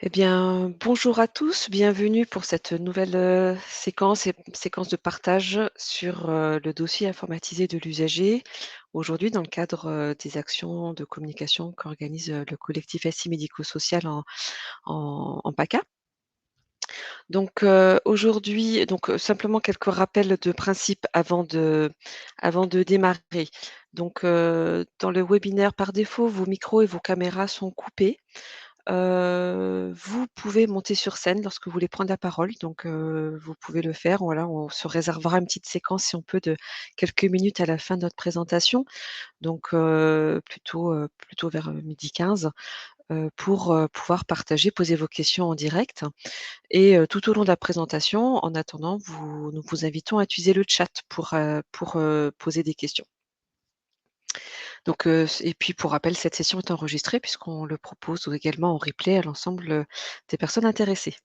Eh bien, bonjour à tous, bienvenue pour cette nouvelle séquence de partage sur le dossier informatisé de l'usager. Aujourd'hui, dans le cadre des actions de communication qu'organise le collectif SI médico-social en PACA. Donc aujourd'hui, simplement quelques rappels de principe avant de démarrer. Donc dans le webinaire, par défaut, vos micros et vos caméras sont coupés. Vous pouvez monter sur scène lorsque vous voulez prendre la parole, donc vous pouvez le faire. Voilà, on se réservera une petite séquence, si on peut, de quelques minutes à la fin de notre présentation, donc plutôt vers, 12h15, pour, pouvoir partager, poser vos questions en direct et tout au long de la présentation, en attendant, nous vous invitons à utiliser le chat pour poser des questions. Donc et puis pour rappel, cette session est enregistrée puisqu'on le propose également en replay à l'ensemble, des personnes intéressées.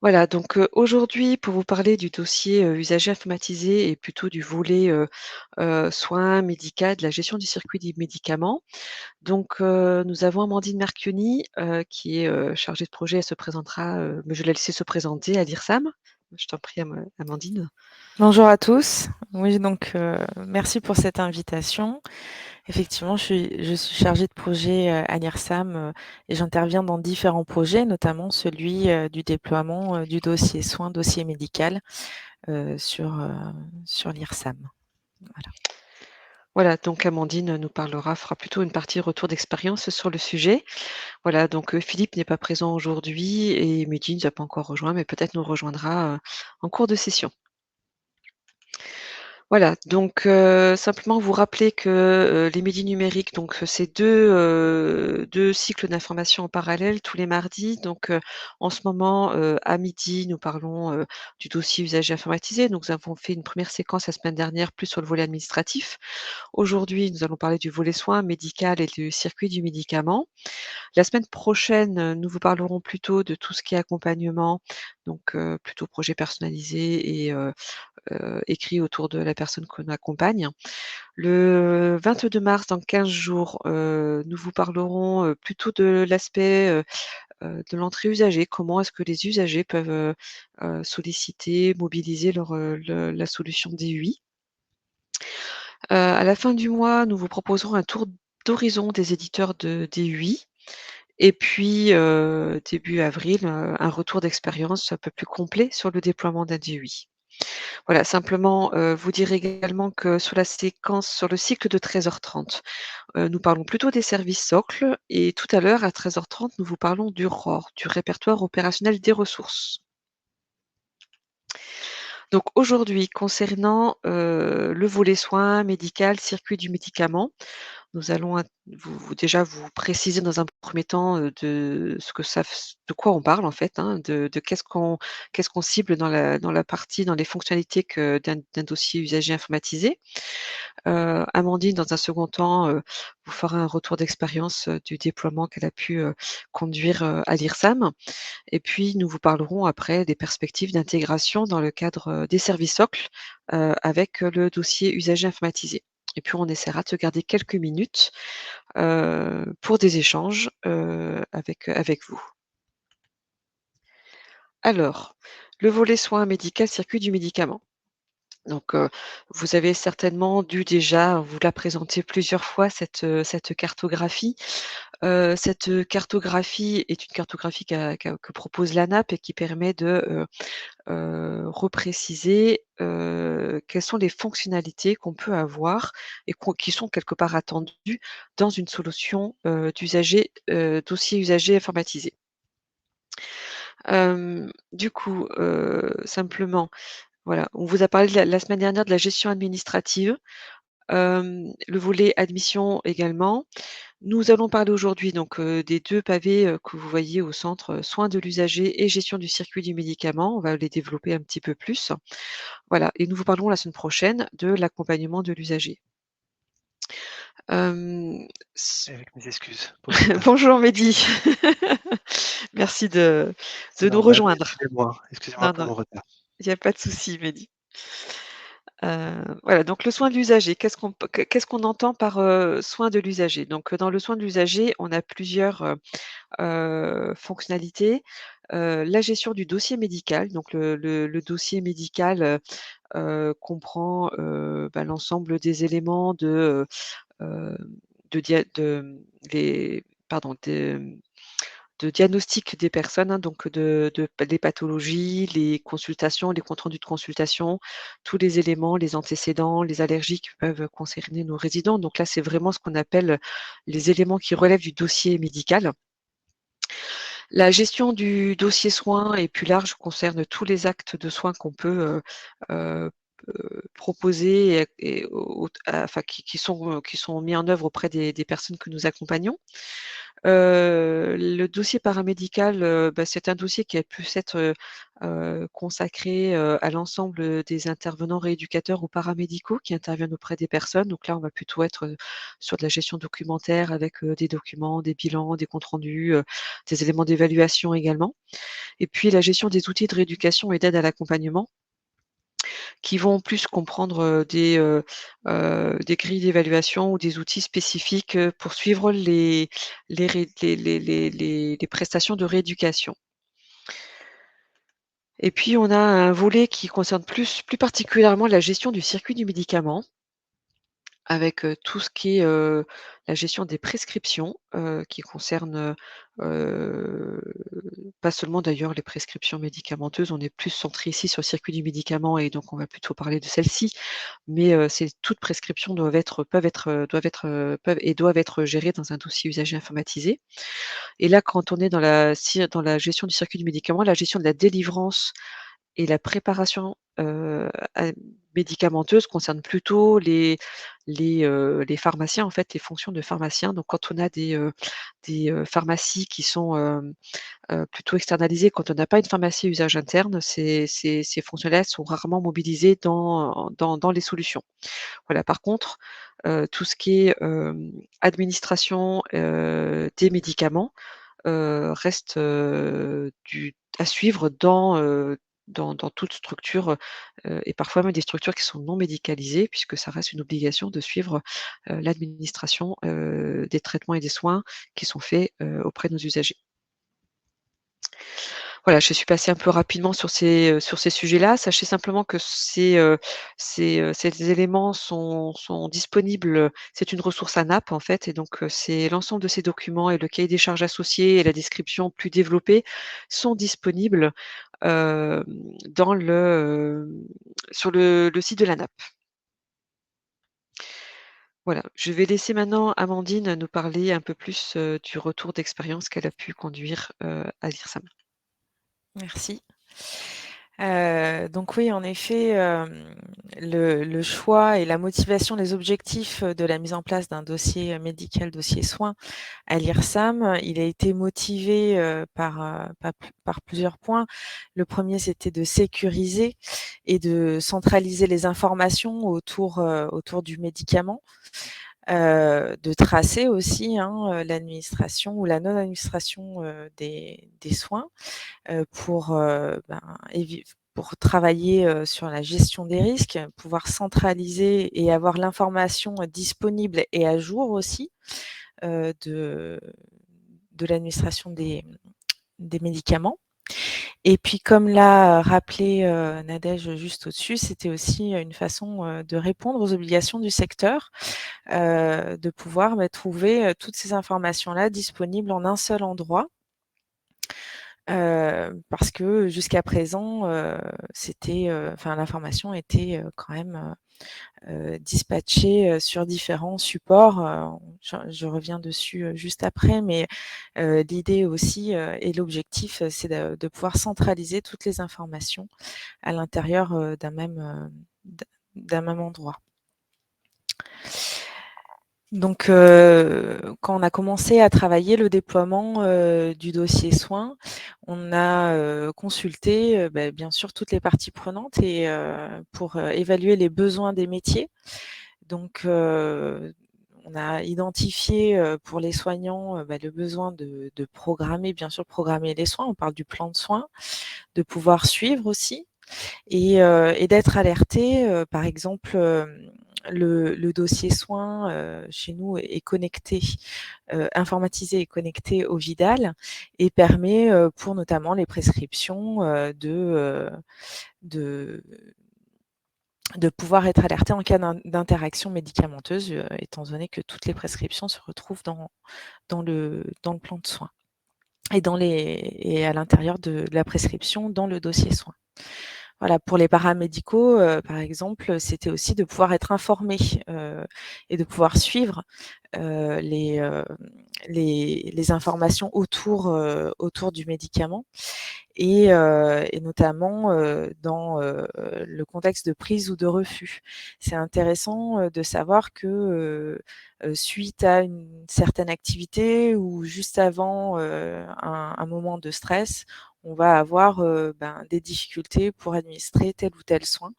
Voilà, donc aujourd'hui, pour vous parler du dossier, usager informatisé et plutôt du volet, soins, médical, de la gestion du circuit des médicaments. Donc nous avons Amandine Marchionni, qui est, chargée de projet. Elle se présentera, mais je vais la laisser se présenter à l'IRSAM. Je t'en prie Amandine. Bonjour à tous. Oui, donc merci pour cette invitation. Effectivement, je suis chargée de projet à l'IRSAM et j'interviens dans différents projets, notamment celui du déploiement du dossier soins, dossier médical sur l'IRSAM. Voilà. Voilà, donc Amandine nous fera plutôt une partie retour d'expérience sur le sujet. Voilà, donc Philippe n'est pas présent aujourd'hui et Mehdi ne nous a pas encore rejoint, mais peut-être nous rejoindra, en cours de session. Voilà, donc simplement vous rappeler que, les médias numériques, donc c'est 2 cycles d'information en parallèle tous les mardis. Donc en ce moment, à midi, nous parlons, du dossier usager informatisé. Donc nous avons fait une première séquence la semaine dernière, plus sur le volet administratif. Aujourd'hui, nous allons parler du volet soins, médical et du circuit du médicament. La semaine prochaine, nous vous parlerons plutôt de tout ce qui est accompagnement, donc plutôt projet personnalisé et écrit autour de la personne qu'on accompagne. Le 22 mars, dans 15 jours, nous vous parlerons, plutôt de l'aspect, de l'entrée usagée. Comment est-ce que les usagers peuvent, solliciter, mobiliser la solution DUI? À la fin du mois, nous vous proposerons un tour d'horizon des éditeurs de DUI et puis, début avril, un retour d'expérience un peu plus complet sur le déploiement d'un DUI. Voilà, simplement, vous dire également que sur le cycle de 13h30, nous parlons plutôt des services socles et tout à l'heure à 13h30, nous vous parlons du ROR, du répertoire opérationnel des ressources. Donc aujourd'hui, concernant, le volet soins, médical, circuit du médicament, nous allons déjà vous préciser dans un premier temps, de quoi on parle en fait, hein, de qu'est-ce qu'on cible dans les fonctionnalités d'un dossier usager informatisé. Amandine, dans un second temps, vous fera un retour d'expérience, du déploiement qu'elle a pu, conduire, à l'IRSAM et puis nous vous parlerons après des perspectives d'intégration dans le cadre, des services socles, avec, le dossier usager informatisé et puis on essaiera de se garder quelques minutes, pour des échanges, avec vous. Alors, le volet soins médical, circuit du médicament. Donc, vous avez certainement dû déjà vous la présenter plusieurs fois cette cartographie. Cette cartographie est une cartographie que propose l'ANAP et qui permet de, repréciser, quelles sont les fonctionnalités qu'on peut avoir et qui sont quelque part attendues dans une solution, dossier usager informatisé. Du coup, simplement, voilà, on vous a parlé la semaine dernière de la gestion administrative, le volet admission également. Nous allons parler aujourd'hui donc, des 2 pavés, que vous voyez au centre, soins de l'usager et gestion du circuit du médicament. On va les développer un petit peu plus. Voilà et nous vous parlerons la semaine prochaine de l'accompagnement de l'usager. Hem, s Avec mes excuses pour ce retard. Bonjour Mehdi. Merci C'est de nous normal, rejoindre. excusez-moi Non, pour non, mon retard. il y a pas de souci Mehdi. Voilà, donc le soin de l'usager, qu'est-ce qu'on entend par, soin de l'usager? Donc, dans le soin de l'usager, on a plusieurs, fonctionnalités. La gestion du dossier médical, donc le dossier médical, comprend, l'ensemble des éléments heu, les pardon, de diagnostic des personnes, hein, donc de les pathologies, les consultations, les comptes rendus de consultation, tous les éléments, les antécédents, les allergies qui peuvent concerner nos résidents. Donc là, c'est vraiment ce qu'on appelle les éléments qui relèvent du dossier médical. La gestion du dossier soins est plus large, concerne tous les actes de soins qu'on peut, heu proposer et enfin qui sont mis en œuvre auprès des personnes que nous accompagnons. Le dossier paramédical, c'est un dossier qui a pu s'être, consacré, à l'ensemble, des intervenants rééducateurs ou paramédicaux qui interviennent auprès des personnes. Donc là, on va plutôt être, sur de la gestion documentaire avec, des documents, des bilans, des comptes rendus, des éléments d'évaluation également. Et puis la gestion des outils de rééducation et d'aide à l'accompagnement qui vont plus comprendre, des grilles d'évaluation ou des outils spécifiques, pour suivre les prestations de rééducation. Et puis on a un volet qui concerne plus particulièrement la gestion du circuit du médicament avec, tout ce qui est, la gestion des prescriptions, qui concerne, heu, pas seulement d'ailleurs les prescriptions médicamenteuses. On est plus centré ici sur le circuit du médicament et donc on va plutôt parler de celle-ci. Mais, c'est toutes prescriptions doivent être gérées dans un dossier usager informatisé. Et là, quand on est dans la gestion du circuit du médicament, la gestion de la délivrance et la préparation, à médicamenteuse concerne plutôt les pharmaciens, en fait, les fonctions de pharmaciens. Donc quand on a des pharmacies qui sont, plutôt externalisées, quand on n'a pas une pharmacie à usage interne, ces fonctions-là sont rarement mobilisées dans les solutions. Voilà, par contre, tout ce qui est, administration, des médicaments, reste, à suivre dans toute structure, et parfois même des structures qui sont non médicalisées puisque ça reste une obligation de suivre, l'administration, des traitements et des soins qui sont faits, auprès de nos usagers. Voilà, je suis passée un peu rapidement sur ces sujets-là. Sachez simplement que ces éléments sont disponibles, c'est une ressource ANAP en fait et donc c'est l'ensemble de ces documents et le cahier des charges associé et la description plus développée sont disponibles, hem, dans sur le site de l'ANAP. Voilà, je vais laisser maintenant Amandine nous parler un peu plus, du retour d'expérience qu'elle a pu conduire, à l'IRSAM. Merci. Donc oui, en effet, le choix et la motivation, les objectifs, de la mise en place d'un dossier, médical, dossier soins à l'IRSAM, il a été motivé, par plusieurs points. Le premier, c'était de sécuriser et de centraliser les informations autour du médicament, de tracer aussi, hein, l'administration ou la non-administration, des soins. Pour, pour travailler, sur la gestion des risques, pouvoir centraliser et avoir l'information, disponible et à jour aussi, heu, de de l'administration des médicaments. Et puis comme l'a rappelé, Nadège juste au-dessus, c'était aussi, une façon, de répondre aux obligations du secteur, de pouvoir, trouver, toutes ces informations-là disponibles en un seul endroit. Parce que jusqu'à présent, c'était, enfin l'information était, quand même, dispatchée, sur différents supports, je reviens dessus, juste après, mais l'idée aussi, et l'objectif, c'est de pouvoir centraliser toutes les informations à l'intérieur, d'un même endroit. Donc, quand on a commencé à travailler le déploiement, du dossier soins, on a, consulté, bien sûr toutes les parties prenantes et pour, évaluer les besoins des métiers. Donc, on a identifié, pour les soignants, le besoin de programmer, bien sûr programmer les soins. On parle du plan de soins, de pouvoir suivre aussi. et d'être alerté, par exemple, le dossier soins, chez nous est connecté, informatisé et connecté au Vidal et permet, pour notamment les prescriptions, de de pouvoir être alerté en cas d'interaction médicamenteuse, étant donné que toutes les prescriptions se retrouvent dans le plan de soins et à l'intérieur de la prescription dans le dossier soins. Voilà, pour les paramédicaux, par exemple, c'était aussi de pouvoir être informé, et de pouvoir suivre, les informations autour du médicament et notamment, dans, le contexte de prise ou de refus. C'est intéressant, de savoir que, suite à une certaine activité ou juste avant, un moment de stress, on va avoir, des difficultés pour administrer tel ou tel soin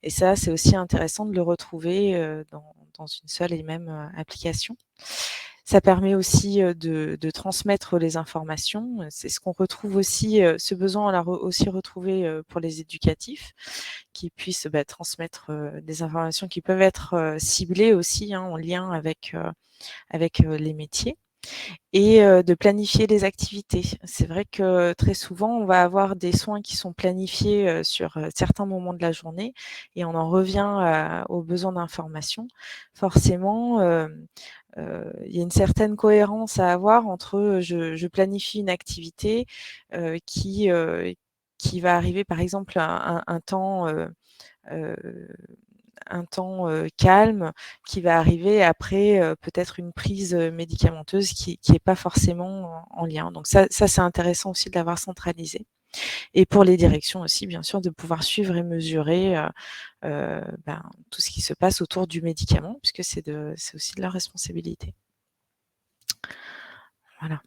et ça, c'est aussi intéressant de le retrouver, dans une seule et même, application. Ça permet aussi, de transmettre les informations. C'est ce qu'on retrouve aussi, ce besoin on l'a aussi retrouvé, pour les éducatifs qui puissent, transmettre, des informations qui peuvent être, ciblées aussi, hein, en lien avec, les métiers et de planifier les activités. C'est vrai que très souvent, on va avoir des soins qui sont planifiés, sur, certains moments de la journée et on en revient aux besoins d'information. Forcément, il y a une certaine cohérence à avoir entre, je planifie une activité, qui va arriver par exemple à heu, un temps, calme qui va arriver après, peut-être une prise, médicamenteuse qui est pas forcément en lien. Donc ça c'est intéressant aussi de l'avoir centralisé et pour les directions aussi bien sûr de pouvoir suivre et mesurer, tout ce qui se passe autour du médicament puisque c'est aussi de leur responsabilité. Voilà.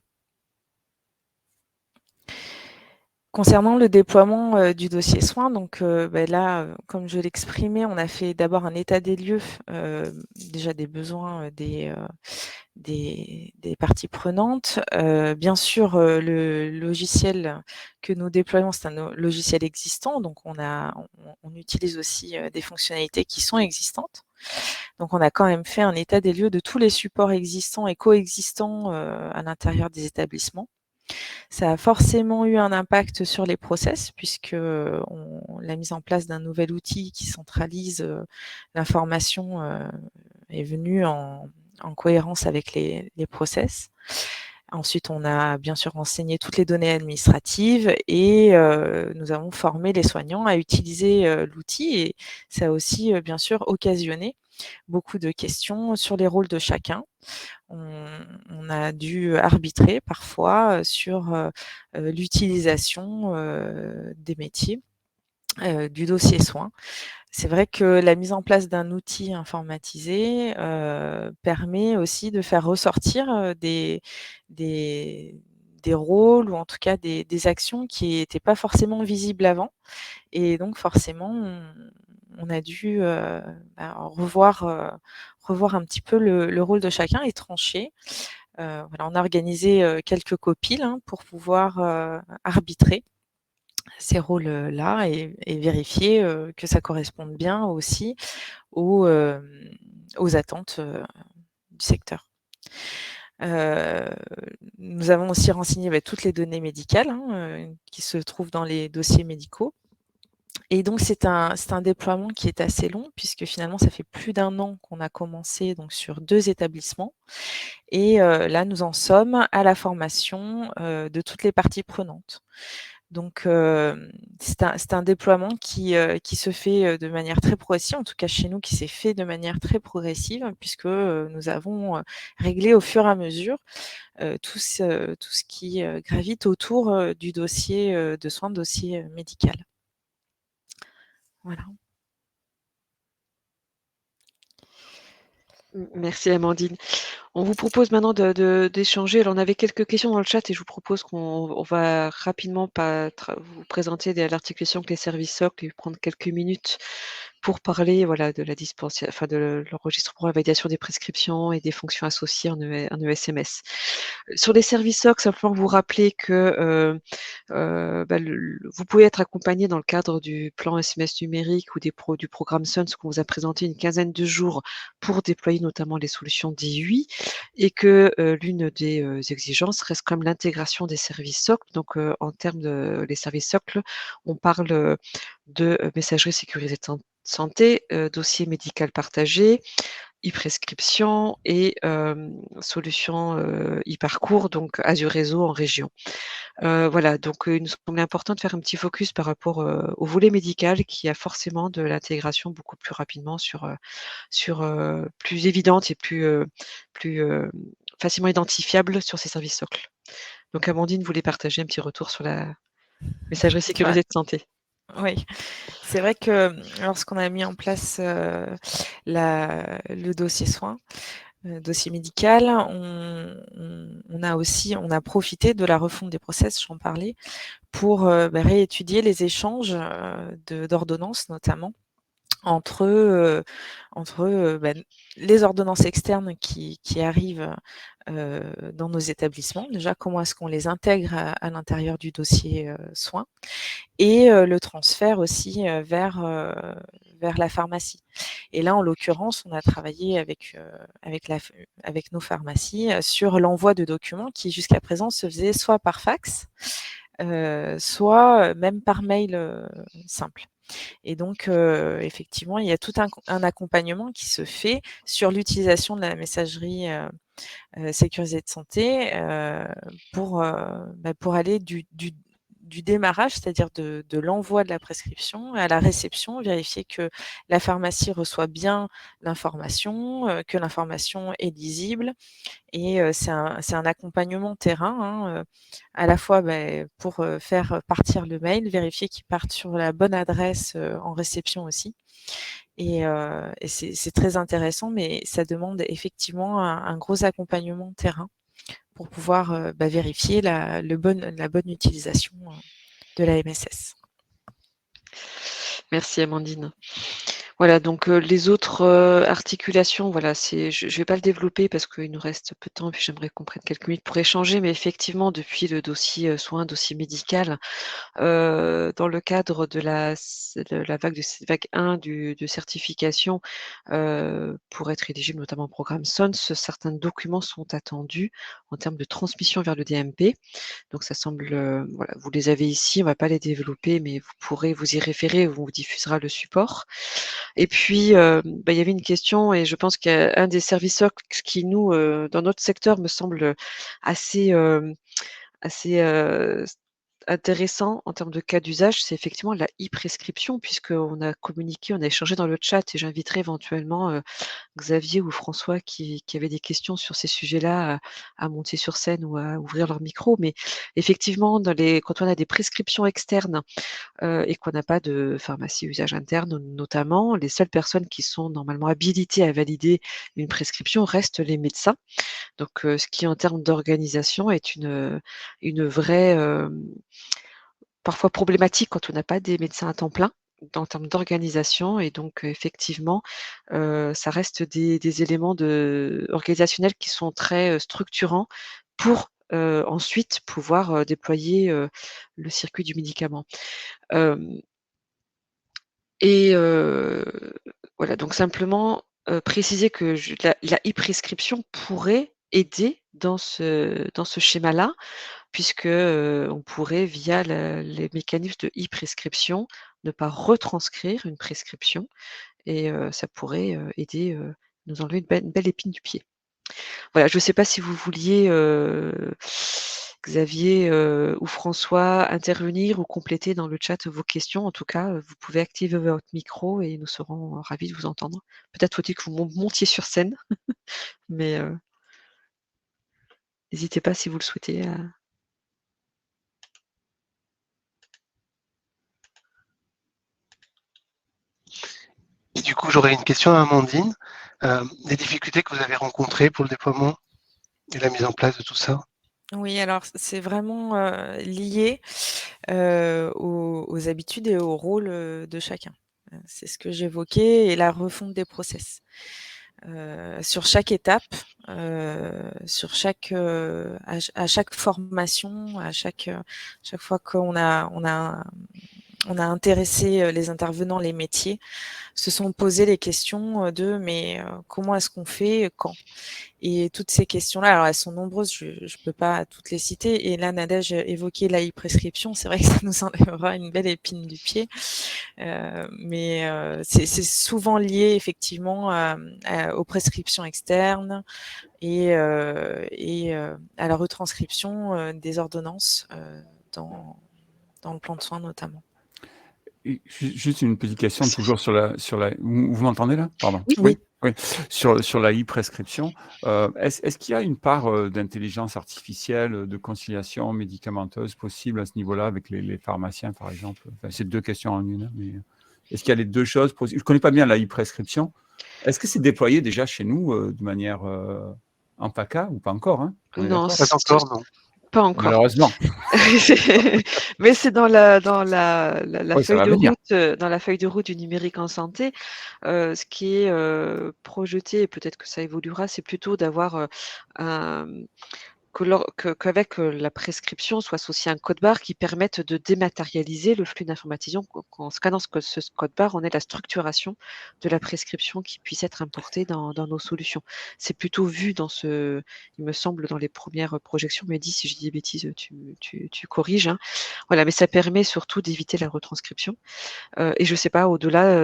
Concernant le déploiement, du dossier soins, donc là, comme je l'exprimais, on a fait d'abord un état des lieux, déjà des besoins, des parties prenantes. Bien sûr, le logiciel que nous déployons, c'est un logiciel existant, donc on utilise aussi, des fonctionnalités qui sont existantes. Donc on a quand même fait un état des lieux de tous les supports existants et coexistants, à l'intérieur des établissements. Ça a forcément eu un impact sur les process puisque, la mise en place d'un nouvel outil qui centralise, l'information, est venue en cohérence avec les process. Ensuite, on a bien sûr renseigné toutes les données administratives et nous avons formé les soignants à utiliser, l'outil et ça a aussi, bien sûr occasionné beaucoup de questions sur les rôles de chacun. On a dû arbitrer parfois, sur, l'utilisation, des métiers, du dossier soins. C'est vrai que la mise en place d'un outil informatisé, permet aussi de faire ressortir, des des rôles ou en tout cas des actions qui étaient pas forcément visibles avant et donc forcément on a dû, revoir un petit peu le rôle de chacun et trancher. Voilà, on a organisé, quelques copiles, hein, pour pouvoir, arbitrer ces rôles, là et vérifier, que ça corresponde bien aussi aux, aux attentes, du secteur. Heu, Nous avons aussi renseigné, toutes les données médicales, hein, qui se trouvent dans les dossiers médicaux et donc c'est un déploiement qui est assez long puisque finalement ça fait plus d'1 an qu'on a commencé donc sur 2 établissements et là nous en sommes à la formation, de toutes les parties prenantes. Donc c'est un déploiement qui se fait, de manière très progressive, en tout cas chez nous qui s'est fait de manière très progressive puisque, nous avons, réglé au fur et à mesure, tout ce qui, gravite autour, du dossier, de soins, dossier, médical. Voilà. Merci Amandine. On vous propose maintenant d'échanger. Alors, on avait quelques questions dans le chat et je vous propose qu'on va rapidement vous présenter l'articulation avec les services socles et prendre quelques minutes pour parler voilà, de de l'enregistrement, la validation des prescriptions et des fonctions associées en ESMS. Sur les services socles, simplement vous rappeler que vous pouvez être accompagné dans le cadre du plan SMS numérique ou du programme SUNS qu'on vous a présenté une quinzaine de jours pour déployer notamment les solutions DIUI et que l'une des exigences reste comme l'intégration des services socles. Donc, en termes de les services socles, on parle de messagerie sécurisée de santé, dossier médical partagé, e-prescription et solution e-parcours, donc Azure Réseau en région. Voilà, donc il nous semblait important de faire un petit focus par rapport au volet médical qui a forcément de l'intégration beaucoup plus rapidement plus évidente et plus facilement identifiable sur ces services socles. Donc Amandine voulait partager un petit retour sur la messagerie Ouais, sécurisée de santé. oui. C'est vrai que lorsqu'on a mis en place le dossier soins, dossier médical, on a profité de la refonte des process, j'en parlais, pour réétudier les échanges d'ordonnances notamment entre les ordonnances externes qui arrivent dans nos établissements. Déjà, comment est-ce qu'on les intègre à l'intérieur du dossier soins et le transfert aussi vers la pharmacie. Et là, en l'occurrence, on a travaillé avec nos pharmacies sur l'envoi de documents qui, jusqu'à présent, se faisait soit par fax, soit même par mail simple. Et donc, effectivement, il y a tout un accompagnement qui se fait sur l'utilisation de la messagerie sécurisée de santé pour aller du démarrage, c'est-à-dire de l'envoi de la prescription à la réception, vérifier que la pharmacie reçoit bien l'information, que l'information est lisible. Et c'est un accompagnement terrain, hein, à la fois pour faire partir le mail, vérifier qu'il parte sur la bonne adresse en réception aussi. Et c'est très intéressant, mais ça demande effectivement un gros accompagnement terrain pour pouvoir vérifier la bonne utilisation de la MSS. Merci Amandine. Voilà, donc les autres articulations, voilà, je ne vais pas le développer parce qu'il nous reste peu de temps, puis j'aimerais qu'on prenne quelques minutes pour échanger, mais effectivement, depuis le dossier soins, dossier médical, dans le cadre de la vague 1 de certification, pour être éligible notamment au programme SONS, certains documents sont attendus en termes de transmission vers le DMP. Donc ça semble, voilà, vous les avez ici, on ne va pas les développer, mais vous pourrez vous y référer, on vous diffusera le support. Et puis, il y avait une question et je pense qu'un des services socles qui nous, dans notre secteur me semble assez intéressant en termes de cas d'usage, c'est effectivement la e-prescription puisqu'on a communiqué, on a échangé dans le chat et j'inviterai éventuellement, Xavier ou François qui avaient des questions sur ces sujets-là à monter sur scène ou à ouvrir leur micro. Mais effectivement, quand on a des prescriptions externes, et qu'on n'a pas de pharmacie usage interne notamment, les seules personnes qui sont normalement habilitées à valider une prescription restent les médecins. Donc, ce qui en termes d'organisation est une vraie, parfois problématique quand on n'a pas des médecins à temps plein, en termes d'organisation et donc effectivement, ça reste des éléments organisationnels qui sont très, structurants pour, ensuite pouvoir, déployer, le circuit du médicament. Hem et voilà, donc simplement, préciser que la e-prescription pourrait aider dans ce schéma-là, puisque, on pourrait via les mécanismes de e-prescription, ne pas retranscrire une prescription et ça pourrait, aider, nous enlever une belle épine du pied. Voilà, je ne sais pas si vous vouliez, Xavier, ou François intervenir ou compléter dans le chat vos questions. En tout cas, vous pouvez activer votre micro et nous serons ravis de vous entendre. Peut-être faut-il que vous montiez sur scène, mais n'hésitez pas si vous le souhaitez à Et du coup, j'aurais une question à Amandine. Les difficultés que vous avez rencontrées pour le déploiement Et la mise en place de tout ça? Oui, alors c'est vraiment, lié, aux habitudes et au rôle, de chacun. C'est ce que j'évoquais et la refonte des process. Sur chaque étape, sur chaque, à chaque formation, chaque fois qu'on a intéressé, les intervenants, les métiers, se sont posés les questions, de: «Mais, comment est-ce qu'on fait? Quand?» Et toutes ces questions-là, alors elles sont nombreuses, je peux pas toutes les citer et là, Nadège évoquait l'e-prescription. C'est vrai que ça nous enlèvera une belle épine du pied, mais c'est souvent lié effectivement aux prescriptions externes et à la retranscription, des ordonnances, dans le plan de soins notamment. Et juste une petite question, toujours sur la vous m'entendez là? Pardon. Oui. Oui? Oui. Sur la e-prescription, est-ce qu'il y a une part, d'intelligence artificielle, de conciliation médicamenteuse possible à ce niveau-là avec les pharmaciens, par exemple? Enfin, c'est 2 questions en une, hein, mais, est-ce qu'il y a les 2 choses possibles? Je connais pas bien la e-prescription. Est-ce que c'est déployé déjà chez nous, de manière, en PACA ou pas encore, hein? On est Non, d'accord? Pas encore, non. pas encore. Malheureusement. Mais c'est dans la Oui, ça feuille va de venir. route, dans la feuille de route du numérique en santé, ce qui est, projeté et peut-être que ça évoluera, c'est plutôt d'avoir, un qu'avec, la prescription soit associé un code barre qui permette de dématérialiser le flux d'informatisation, qu'en scannant ce code barre, on ait la structuration de la prescription qui puisse être importée dans nos solutions. C'est plutôt vu il me semble, dans les premières projections, mais dis si je dis des bêtises, tu corriges, hein. Voilà, mais ça permet surtout d'éviter la retranscription. Et je sais pas au-delà,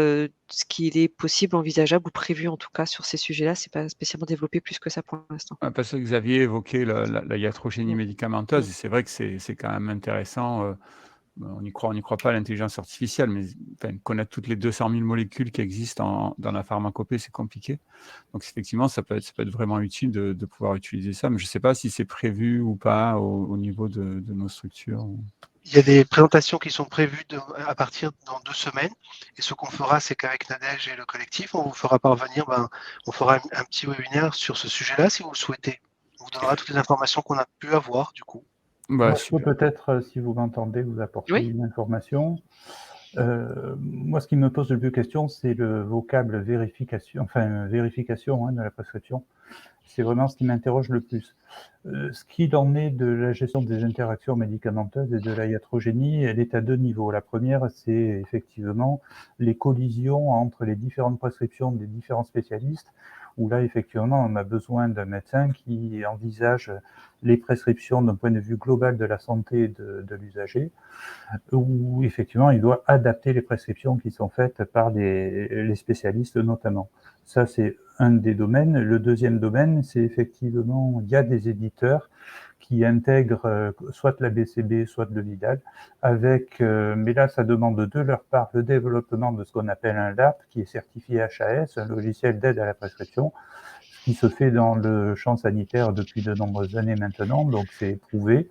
ce qu'il est possible, envisageable ou prévu en tout cas sur ces sujets-là, c'est pas spécialement développé plus que ça pour l'instant. Ouais, parce que Xavier évoquait la iatrogénie Mmh. Mmh. médicamenteuse et c'est vrai que c'est quand même intéressant, on n'y croit pas à l'intelligence artificielle, mais enfin, connaître toutes les 200 000 molécules qui existent dans la pharmacopée, c'est compliqué. Donc effectivement, ça peut être vraiment utile de pouvoir utiliser ça, mais je ne sais pas si c'est prévu ou pas au niveau de nos structures. Il y a des présentations qui sont prévues à partir dans 2 semaines. Et ce qu'on fera, c'est qu'avec Nadège et le collectif, on vous fera parvenir, on fera un petit webinaire sur ce sujet-là si vous le souhaitez. On vous donnera toutes les informations qu'on a pu avoir du coup. Bah, Moi, je peux super. peut-être, si vous m'entendez, vous apporter Oui. une information. Moi, ce qui me pose le plus question, c'est le vocable vérification, vérification de la prescription. C'est vraiment ce qui m'interroge le plus. Ce qu'il en est de la gestion des interactions médicamenteuses et de la iatrogénie, elle est à 2 niveaux. La première, c'est effectivement les collisions entre les différentes prescriptions des différents spécialistes, où là, effectivement, on a besoin d'un médecin qui envisage les prescriptions d'un point de vue global de la santé de l'usager, où effectivement, il doit adapter les prescriptions qui sont faites par les spécialistes notamment. Ça, c'est un des domaines. Le deuxième domaine, c'est effectivement, il y a des éditeurs qui intègrent soit la BCB, soit le Vidal, mais là, ça demande de leur part le développement de ce qu'on appelle un LAP, qui est certifié HAS, un logiciel d'aide à la prescription, ce qui se fait dans le champ sanitaire depuis de nombreuses années maintenant, donc c'est prouvé.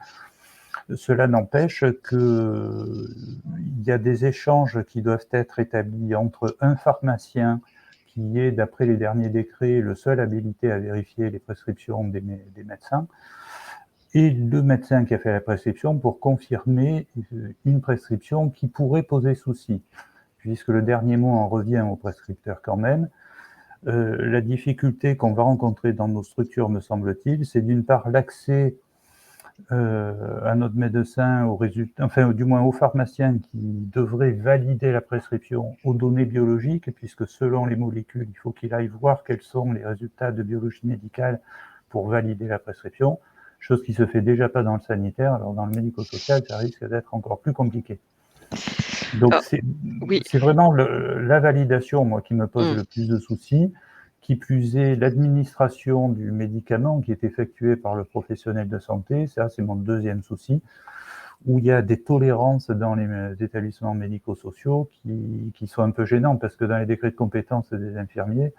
Cela n'empêche qu'il y a des échanges qui doivent être établis entre un pharmacien qui est, d'après les derniers décrets, le seul habilité à vérifier les prescriptions des médecins, et le médecin qui a fait la prescription pour confirmer une prescription qui pourrait poser souci, puisque le dernier mot en revient au prescripteur quand même. La difficulté qu'on va rencontrer dans nos structures, me semble-t-il, c'est d'une part l'accès à notre médecin, aux résultats, enfin du moins au pharmacien qui devrait valider la prescription aux données biologiques, puisque selon les molécules, il faut qu'il aille voir quels sont les résultats de biologie médicale pour valider la prescription, chose qui se fait déjà pas dans le sanitaire, alors dans le médico-social, ça risque d'être encore plus compliqué. Donc Oui. c'est vraiment la validation, moi, qui me pose Mmh. le plus de soucis. Qui plus est, l'administration du médicament qui est effectuée par le professionnel de santé, ça c'est mon deuxième souci, où il y a des tolérances dans les établissements médico-sociaux qui sont un peu gênantes, parce que dans les décrets de compétences des infirmiers,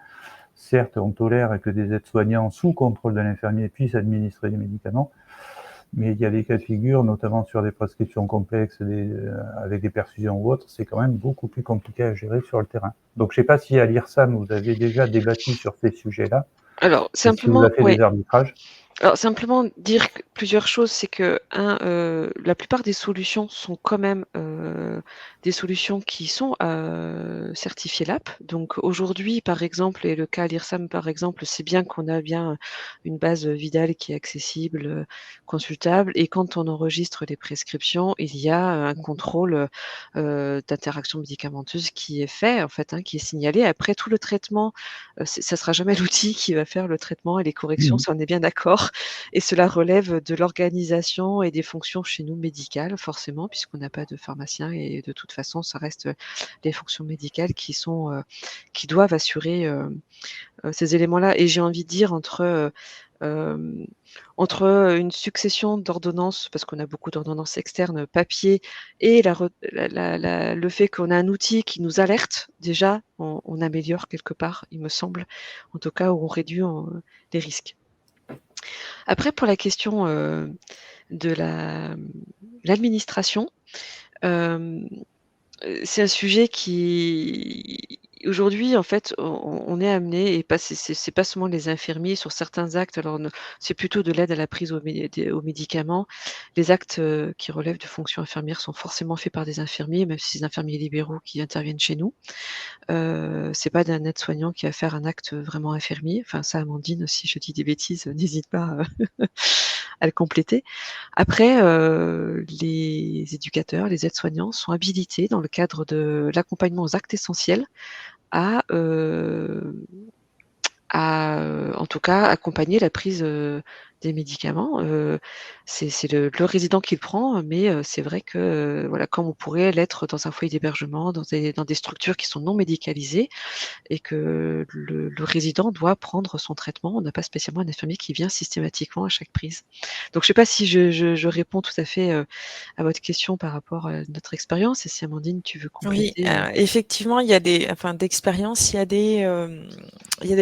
certes on tolère que des aides-soignants sous contrôle de l'infirmier puissent administrer des médicaments, mais il y a des cas de figure, notamment sur des prescriptions complexes avec des perfusions ou autres, c'est quand même beaucoup plus compliqué à gérer sur le terrain. Donc je ne sais pas si à l'IRSAM, vous avez déjà débattu sur ces sujets-là, Alors et si vous simplement, avez fait oui. des arbitrages. Alors simplement dire plusieurs choses, c'est que la plupart des solutions sont quand même, des solutions qui sont, certifiées LAP. Donc aujourd'hui, par exemple et le cas à l'IRSAM, par exemple, c'est bien qu'on a bien une base, Vidal qui est accessible, consultable et quand on enregistre les prescriptions, il y a un contrôle, d'interaction médicamenteuse qui est fait en fait, qui est signalé. Après tout le traitement, ça sera jamais l'outil qui va faire le traitement et les corrections, ça on est bien d'accord. Et cela relève de l'organisation et des fonctions chez nous médicales, forcément, puisqu'on n'a pas de pharmacien et de toute façon, ça reste les fonctions médicales qui doivent assurer ces éléments-là. Et j'ai envie de dire entre une succession d'ordonnances, parce qu'on a beaucoup d'ordonnances externes papier, et le fait qu'on a un outil qui nous alerte, déjà, on améliore quelque part, il me semble, en tout cas, où on réduit les risques. Après, pour la question de l'administration, c'est un sujet qui aujourd'hui, en fait, on est amené et c'est pas seulement les infirmiers sur certains actes, alors c'est plutôt de l'aide à la prise aux médicaments. Les actes, qui relèvent de fonctions infirmières sont forcément faits par des infirmiers, même si c'est des infirmiers libéraux qui interviennent chez nous. C'est pas d'un aide-soignant qui va faire un acte vraiment infirmier. Enfin ça, Amandine, si je dis des bêtises, n'hésite pas, à le compléter. Après, les éducateurs, les aides-soignants sont habilités dans le cadre de l'accompagnement aux actes essentiels à, en tout cas, accompagner la prise, des médicaments. C'est le résident qui le prend, mais c'est vrai que, voilà, comme on pourrait l'être dans un foyer d'hébergement, dans des structures qui sont non médicalisées et que le résident doit prendre son traitement. On n'a pas spécialement un infirmier qui vient systématiquement à chaque prise. Donc je sais pas si je réponds tout à fait, à votre question par rapport à notre expérience et si Amandine, tu veux Oui, compléter, effectivement, il y a d'expérience, il y a des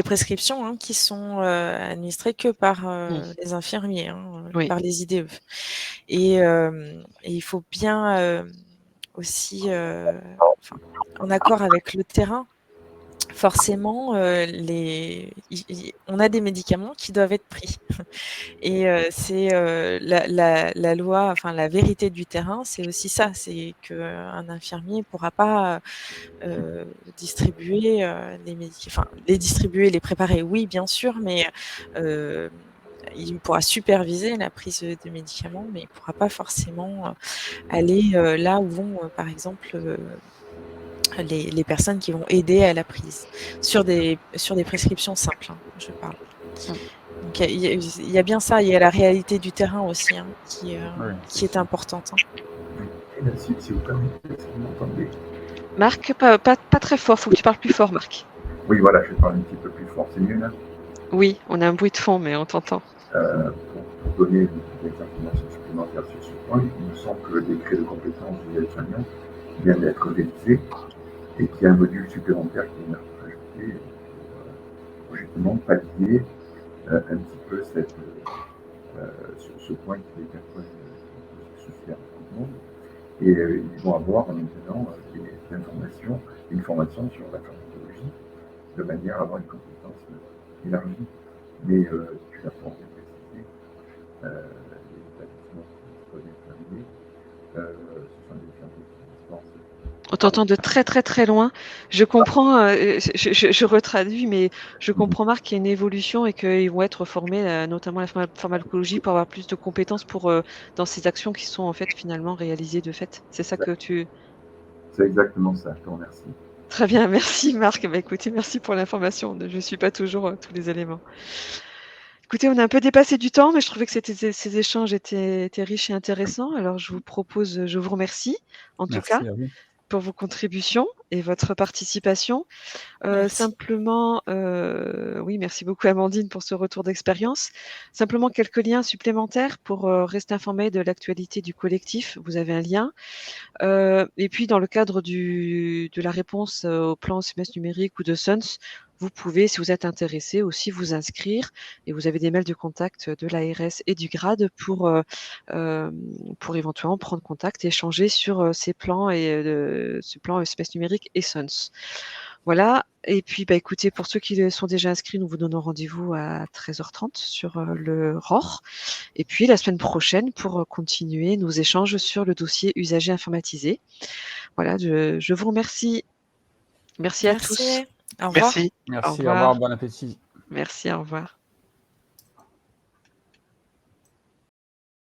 prescriptions, qui sont, administrées que par, les infirmiers, Oui. par les IDE et il faut bien, aussi, en accord avec le terrain. Forcément, on a des médicaments qui doivent être pris et c'est, la loi, enfin la vérité du terrain, c'est aussi ça, c'est qu'un infirmier pourra pas, distribuer, les distribuer, les préparer, oui, bien sûr, mais il pourra superviser la prise, de médicaments, mais il pourra pas forcément, aller, là où vont, par exemple, les personnes qui vont aider à la prise. Sur des prescriptions simples, je parle. Donc il y a bien ça, il y a la réalité du terrain aussi, qui est importante. Si vous permettez, si vous m'entendez. Marc, pas très fort, faut que tu parles plus fort, Marc. Oui, voilà, je vais parler un petit peu plus fort. C'est mieux là? Oui, on a un bruit de fond, mais on t'entend. Pour donner des informations supplémentaires sur ce point, il me semble que le décret de compétence du aide-soignant vient d'être révisé et qu'il y a un module supplémentaire qui vient d'être ajouté pour justement pallier un petit peu ce point qui est parfois souci à tout le monde. Et ils vont avoir maintenant une formation sur la pharmacologie, de manière à avoir une compétence élargie. Mais tu l'as pas bien précisé, les établissements qui peuvent être terminés, ce sont des infirmiers qui dispensent. On t'entend de très très très loin. Je comprends, je retraduis, mais je comprends Marc qu'il y a une évolution et qu'ils vont être formés, notamment à la pharmacologie, pour avoir plus de compétences dans ces actions qui sont en fait finalement réalisées de fait. C'est ça que tu... C'est exactement ça, je te remercie. Très bien, merci Marc. Bah, écoutez, merci pour l'information. Je ne suis pas toujours tous les éléments. Écoutez, on a un peu dépassé du temps, mais je trouvais que ces échanges étaient riches et intéressants. Alors je vous remercie en tout cas Merci à vous. pour vos contributions et votre participation. Simplement, oui, merci beaucoup Amandine pour ce retour d'expérience. Simplement quelques liens supplémentaires pour rester informé de l'actualité du collectif. Vous avez un lien. Et puis dans le cadre de la réponse au plan SMS numérique ou de SUNS, vous pouvez, si vous êtes intéressé, aussi vous inscrire et vous avez des mails de contact de l'ARS et du GRADE pour éventuellement prendre contact et échanger sur ces plans et ce plan SMS numérique et SUNS. Voilà et puis, bah, écoutez, pour ceux qui sont déjà inscrits, nous vous donnons rendez-vous à 13h30 sur, le ROR et puis la semaine prochaine pour, continuer nos échanges sur le dossier usager informatisé. Voilà, je vous remercie. Merci à tous. Merci. Au revoir. Merci. Au Merci, au revoir. revoir, bon appétit. Merci, au revoir.